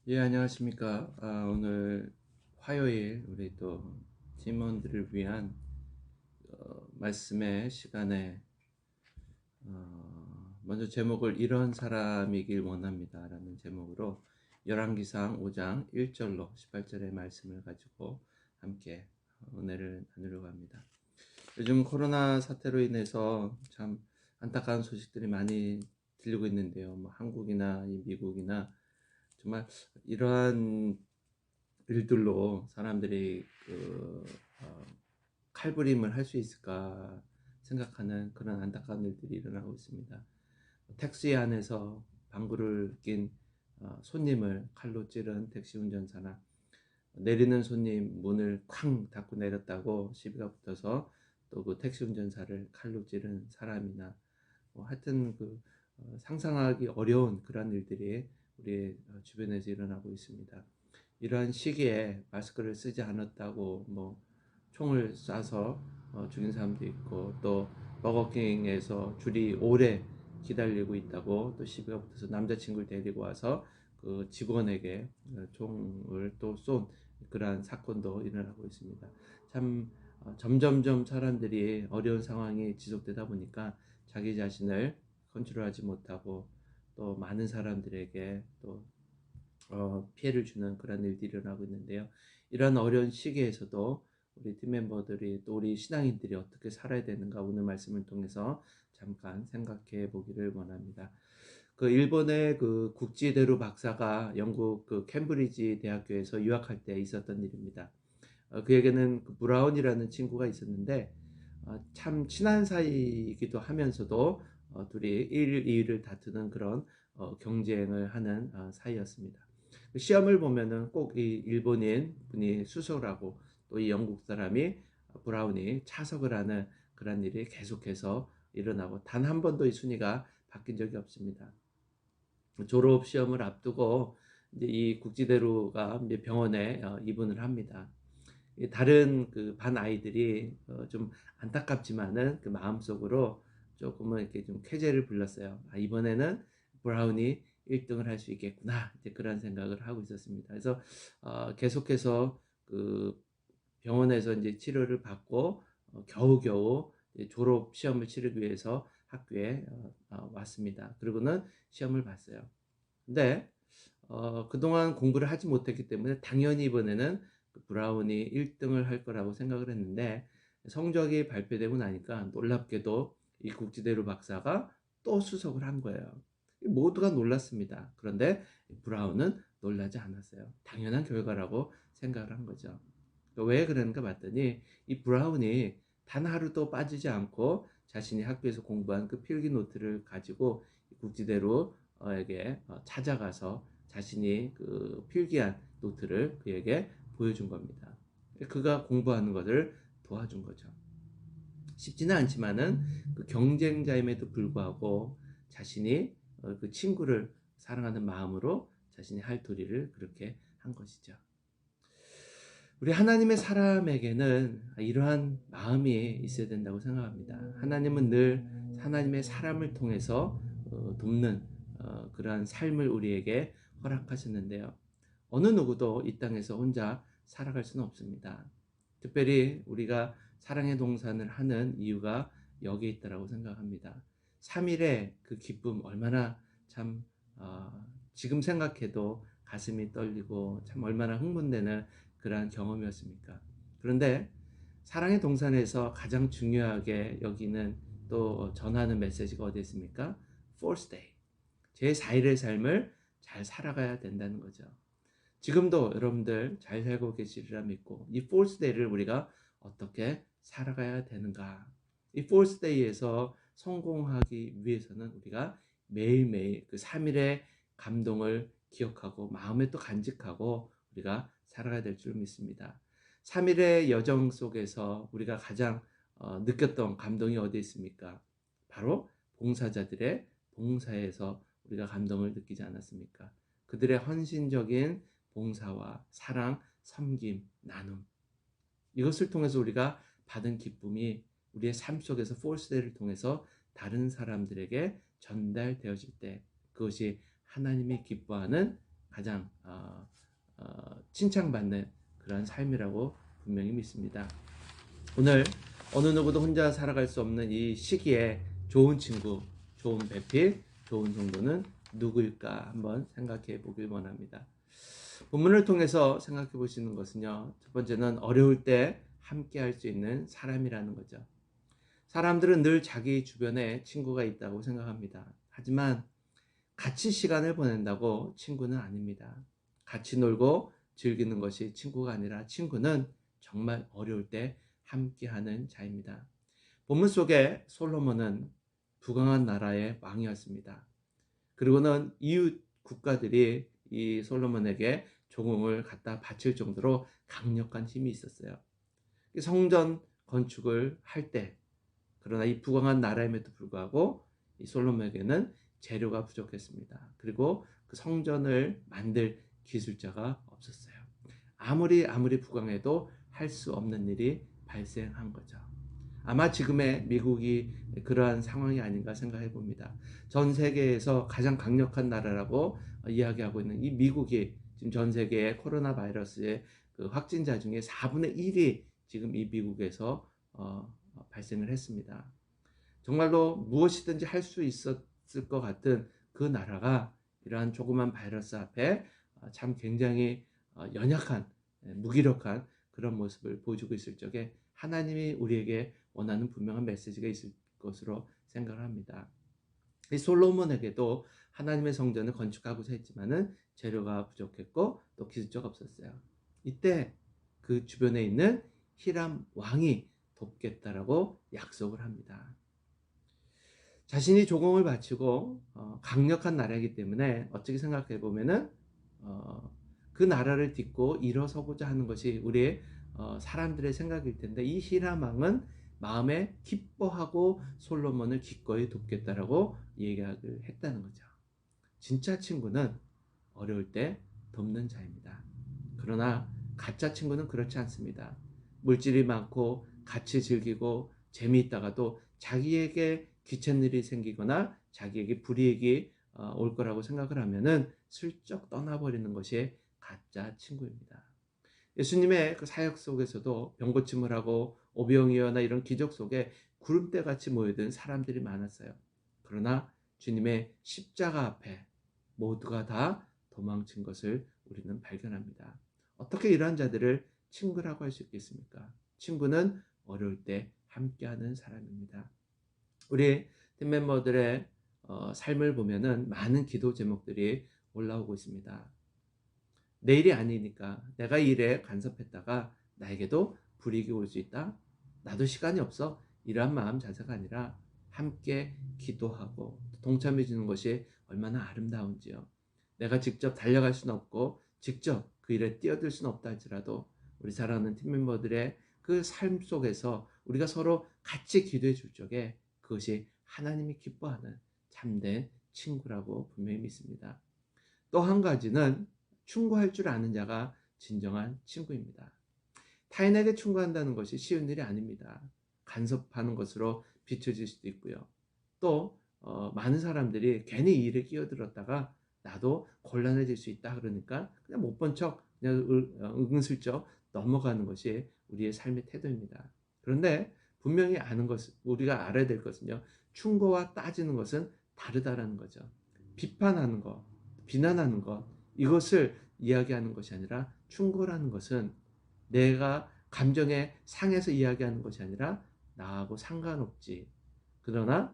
예, 안녕하십니까. 오늘 화요일 우리 또 팀원들을 위한 말씀의 시간에 먼저 제목을 이런 사람이길 원합니다 라는 제목으로 열왕기상 5장 1절로 18절의 말씀을 가지고 함께 은혜를 나누려고 합니다. 요즘 코로나 사태로 인해서 참 안타까운 소식들이 많이 들리고 있는데요. 뭐 한국이나 이 미국이나 정말 이러한 일들로 사람들이 칼부림을 할 수 있을까 생각하는 그런 안타까운 일들이 일어나고 있습니다. 택시 안에서 방구를 낀 손님을 칼로 찌른 택시 운전사나 내리는 손님 문을 쾅 닫고 내렸다고 시비가 붙어서 또 그 택시 운전사를 칼로 찌른 사람이나 뭐 하여튼 상상하기 어려운 그런 일들이 우리 주변에서 일어나고 있습니다. 이러한 시기에 마스크를 쓰지 않았다고 뭐 총을 쏴서 죽인 사람도 있고, 또 버거킹에서 줄이 오래 기다리고 있다고 또 시비가 붙어서 남자친구를 데리고 와서 그 직원에게 총을 또 쏜 그러한 사건도 일어나고 있습니다. 참 점점점 사람들이 어려운 상황이 지속되다 보니까 자기 자신을 컨트롤하지 못하고 또 많은 사람들에게 또 피해를 주는 그런 일들이 일어나고 있는데요. 이런 어려운 시기에서도 우리 팀 멤버들이 또 우리 신앙인들이 어떻게 살아야 되는가 오늘 말씀을 통해서 잠깐 생각해 보기를 원합니다. 그 일본의 그 국지대로 박사가 영국 그 캠브리지 대학교에서 유학할 때 있었던 일입니다. 그에게는 그 브라운이라는 친구가 있었는데 참 친한 사이이기도 하면서도 둘이 1, 2위를 다투는 그런 경쟁을 하는 사이였습니다. 시험을 보면은 꼭 이 일본인 분이 수석을 하고 또 이 영국 사람이 브라운이 차석을 하는 그런 일이 계속해서 일어나고 단 한 번도 이 순위가 바뀐 적이 없습니다. 졸업 시험을 앞두고 이제 이 국지대로가 이제 병원에 입원을 합니다. 다른 그 반 아이들이 좀 안타깝지만은 그 마음속으로 조금은 이렇게 좀 쾌재를 불렀어요. 이번에는 브라운이 1등을 할 수 있겠구나. 이제 그런 생각을 하고 있었습니다. 그래서 계속해서 그 병원에서 이제 치료를 받고 겨우겨우 졸업 시험을 치르기 위해서 학교에 왔습니다. 그리고는 시험을 봤어요. 근데 그동안 공부를 하지 못했기 때문에 당연히 이번에는 그 브라운이 1등을 할 거라고 생각을 했는데, 성적이 발표되고 나니까 놀랍게도 이 국지대로 박사가 또 수석을 한 거예요. 모두가 놀랐습니다. 그런데 브라운은 놀라지 않았어요. 당연한 결과라고 생각을 한 거죠. 왜 그런가 봤더니 이 브라운이 단 하루도 빠지지 않고 자신이 학교에서 공부한 그 필기 노트를 가지고 국지대로에게 찾아가서 자신이 그 필기한 노트를 그에게 보여준 겁니다. 그가 공부하는 것을 도와준 거죠. 쉽지는 않지만은 그 경쟁자임에도 불구하고 자신이 그 친구를 사랑하는 마음으로 자신이 할 도리를 그렇게 한 것이죠. 우리 하나님의 사람에게는 이러한 마음이 있어야 된다고 생각합니다. 하나님은 늘 하나님의 사람을 통해서 돕는 그러한 삶을 우리에게 허락하셨는데요. 어느 누구도 이 땅에서 혼자 살아갈 수는 없습니다. 특별히 우리가 사랑의 동산을 하는 이유가 여기에 있다고 생각합니다. 3일의 그 기쁨 얼마나 참 지금 생각해도 가슴이 떨리고 참 얼마나 흥분되는 그러한 경험이었습니까? 그런데 사랑의 동산에서 가장 중요하게 여기는 또 전하는 메시지가 어디 있습니까? Fourth day. 제 4일의 삶을 잘 살아가야 된다는 거죠. 지금도 여러분들 잘 살고 계시리라 믿고 이 Fourth day를 우리가 어떻게 살아가야 되는가? 이 Fourth day에서 성공하기 위해서는 우리가 매일매일 그 3일의 감동을 기억하고 마음에 또 간직하고 우리가 살아가야 될 줄 믿습니다. 3일의 여정 속에서 우리가 가장 느꼈던 감동이 어디 있습니까? 바로 봉사자들의 봉사에서 우리가 감동을 느끼지 않았습니까? 그들의 헌신적인 봉사와 사랑, 섬김, 나눔, 이것을 통해서 우리가 받은 기쁨이 우리의 삶 속에서 포스데이를 통해서 다른 사람들에게 전달되어질 때 그것이 하나님이 기뻐하는 가장 칭찬받는 그런 삶이라고 분명히 믿습니다. 오늘 어느 누구도 혼자 살아갈 수 없는 이 시기에 좋은 친구, 좋은 배필, 좋은 성도는 누구일까 한번 생각해 보길 원합니다. 본문을 통해서 생각해 보시는 것은요, 첫 번째는 어려울 때 함께 할 수 있는 사람이라는 거죠. 사람들은 늘 자기 주변에 친구가 있다고 생각합니다. 하지만 같이 시간을 보낸다고 친구는 아닙니다. 같이 놀고 즐기는 것이 친구가 아니라 친구는 정말 어려울 때 함께하는 자입니다. 본문 속에 솔로몬은 부강한 나라의 왕이었습니다. 그리고는 이웃 국가들이 이 솔로몬에게 조공을 갖다 바칠 정도로 강력한 힘이 있었어요. 성전 건축을 할 때, 그러나 이 부강한 나라임에도 불구하고 이 솔로몬에게는 재료가 부족했습니다. 그리고 그 성전을 만들 기술자가 없었어요. 아무리 부강해도 할 수 없는 일이 발생한 거죠. 아마 지금의 미국이 그러한 상황이 아닌가 생각해 봅니다. 전 세계에서 가장 강력한 나라라고 이야기하고 있는 이 미국이 지금 전 세계의 코로나 바이러스의 그 확진자 중에 4분의 1이 지금 이 미국에서 발생을 했습니다. 정말로 무엇이든지 할 수 있었을 것 같은 그 나라가 이러한 조그만 바이러스 앞에 참 굉장히 연약한, 무기력한 그런 모습을 보여주고 있을 적에 하나님이 우리에게 원하는 분명한 메시지가 있을 것으로 생각을 합니다. 이 솔로몬에게도 하나님의 성전을 건축하고자 했지만은 재료가 부족했고 또 기술자가 없었어요. 이때 그 주변에 있는 히람 왕이 돕겠다라고 약속을 합니다. 자신이 조공을 바치고 강력한 나라이기 때문에 어떻게 생각해 보면은 그 나라를 딛고 일어서고자 하는 것이 우리의 사람들의 생각일 텐데, 이 히람 왕은 마음에 기뻐하고 솔로몬을 기꺼이 돕겠다라고 얘기를 했다는 거죠. 진짜 친구는 어려울 때 돕는 자입니다. 그러나 가짜 친구는 그렇지 않습니다. 물질이 많고 같이 즐기고 재미있다가도 자기에게 귀찮은 일이 생기거나 자기에게 불이익이 올 거라고 생각을 하면은 슬쩍 떠나버리는 것이 가짜 친구입니다. 예수님의 그 사역 속에서도 병고침을 하고 오병이어나 이런 기적 속에 구름대같이 모여든 사람들이 많았어요. 그러나 주님의 십자가 앞에 모두가 다 도망친 것을 우리는 발견합니다. 어떻게 이러한 자들을 친구라고 할 수 있겠습니까? 친구는 어려울 때 함께하는 사람입니다. 우리 팀 멤버들의 삶을 보면은 많은 기도 제목들이 올라오고 있습니다. 내일이 아니니까 내가 이 일에 간섭했다가 나에게도 불이익이 올 수 있다. 나도 시간이 없어. 이러한 마음 자세가 아니라 함께 기도하고 동참해 주는 것이 얼마나 아름다운지요. 내가 직접 달려갈 수는 없고 직접 그 일에 뛰어들 수는 없다 할지라도 우리 사랑하는 팀 멤버들의 그 삶 속에서 우리가 서로 같이 기도해 줄 적에 그것이 하나님이 기뻐하는 참된 친구라고 분명히 믿습니다. 또 한 가지는 충고할 줄 아는 자가 진정한 친구입니다. 타인에게 충고한다는 것이 쉬운 일이 아닙니다. 간섭하는 것으로 비춰질 수도 있고요. 또 많은 사람들이 괜히 이 일에 끼어들었다가 나도 곤란해질 수 있다 그러니까 그냥 못 본 척 그냥 은근슬쩍 넘어가는 것이 우리의 삶의 태도입니다. 그런데 분명히 우리가 알아야 될 것은요, 충고와 따지는 것은 다르다라는 거죠. 비판하는 것, 비난하는 것, 이것을 이야기하는 것이 아니라 충고라는 것은 내가 감정에 상해서 이야기하는 것이 아니라 나하고 상관없지. 그러나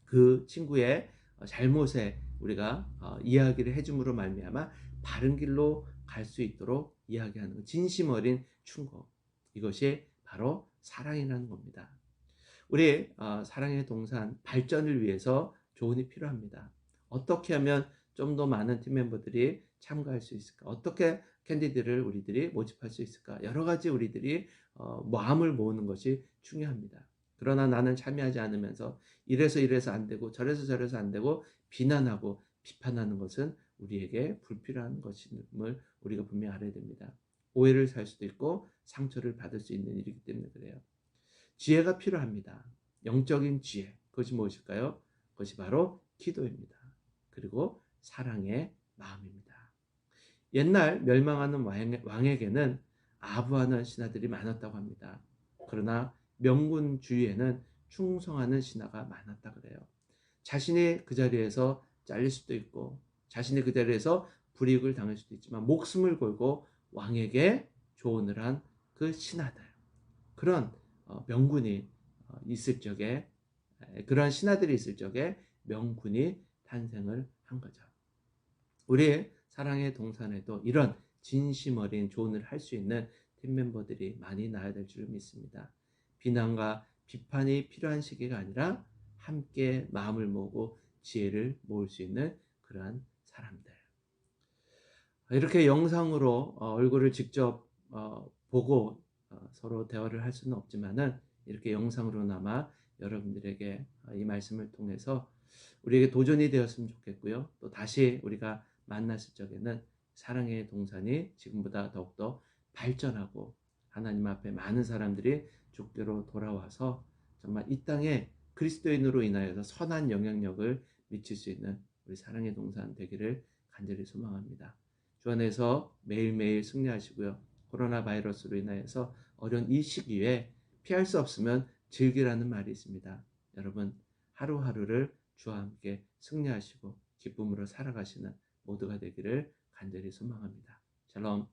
그 친구의 잘못에 우리가 이야기를 해줌으로 말미암아 바른 길로 갈 수 있도록 이야기하는 것, 진심 어린 충고. 이것이 바로 사랑이라는 겁니다. 우리 사랑의 동산 발전을 위해서 조언이 필요합니다. 어떻게 하면 좀 더 많은 팀 멤버들이 참가할 수 있을까? 어떻게 캔디들을 우리들이 모집할 수 있을까? 여러 가지 우리들이 마음을 모으는 것이 중요합니다. 그러나 나는 참여하지 않으면서 이래서 안 되고 저래서 안 되고 비난하고 비판하는 것은 우리에게 불필요한 것임을 우리가 분명히 알아야 됩니다. 오해를 살 수도 있고 상처를 받을 수 있는 일이기 때문에 그래요. 지혜가 필요합니다. 영적인 지혜. 그것이 무엇일까요? 그것이 바로 기도입니다. 그리고 사랑의 마음입니다. 옛날 멸망하는 왕에게는 아부하는 신하들이 많았다고 합니다. 그러나 명군 주위에는 충성하는 신하가 많았다 그래요. 자신이 그 자리에서 잘릴 수도 있고 자신이 그 자리에서 불이익을 당할 수도 있지만 목숨을 걸고 왕에게 조언을 한 그 신하들, 그런 명군이 있을 적에, 그런 신하들이 있을 적에 명군이 탄생을 한 거죠. 우리 사랑의 동산에도 이런 진심 어린 조언을 할 수 있는 팀 멤버들이 많이 나야 될 줄 믿습니다. 비난과 비판이 필요한 시기가 아니라 함께 마음을 모으고 지혜를 모을 수 있는 그러한 사람들. 이렇게 영상으로 얼굴을 직접 보고 서로 대화를 할 수는 없지만은 이렇게 영상으로나마 여러분들에게 이 말씀을 통해서 우리에게 도전이 되었으면 좋겠고요. 또 다시 우리가 만났을 적에는 사랑의 동산이 지금보다 더욱더 발전하고 하나님 앞에 많은 사람들이 주께로 돌아와서 정말 이 땅에 그리스도인으로 인하여서 선한 영향력을 미칠 수 있는 우리 사랑의 동산 되기를 간절히 소망합니다. 주 안에서 매일매일 승리하시고요. 코로나 바이러스로 인하여서 어려운 이 시기에 피할 수 없으면 즐기라는 말이 있습니다. 여러분 하루하루를 주와 함께 승리하시고 기쁨으로 살아가시는 모두가 되기를 간절히 소망합니다. 샬롬.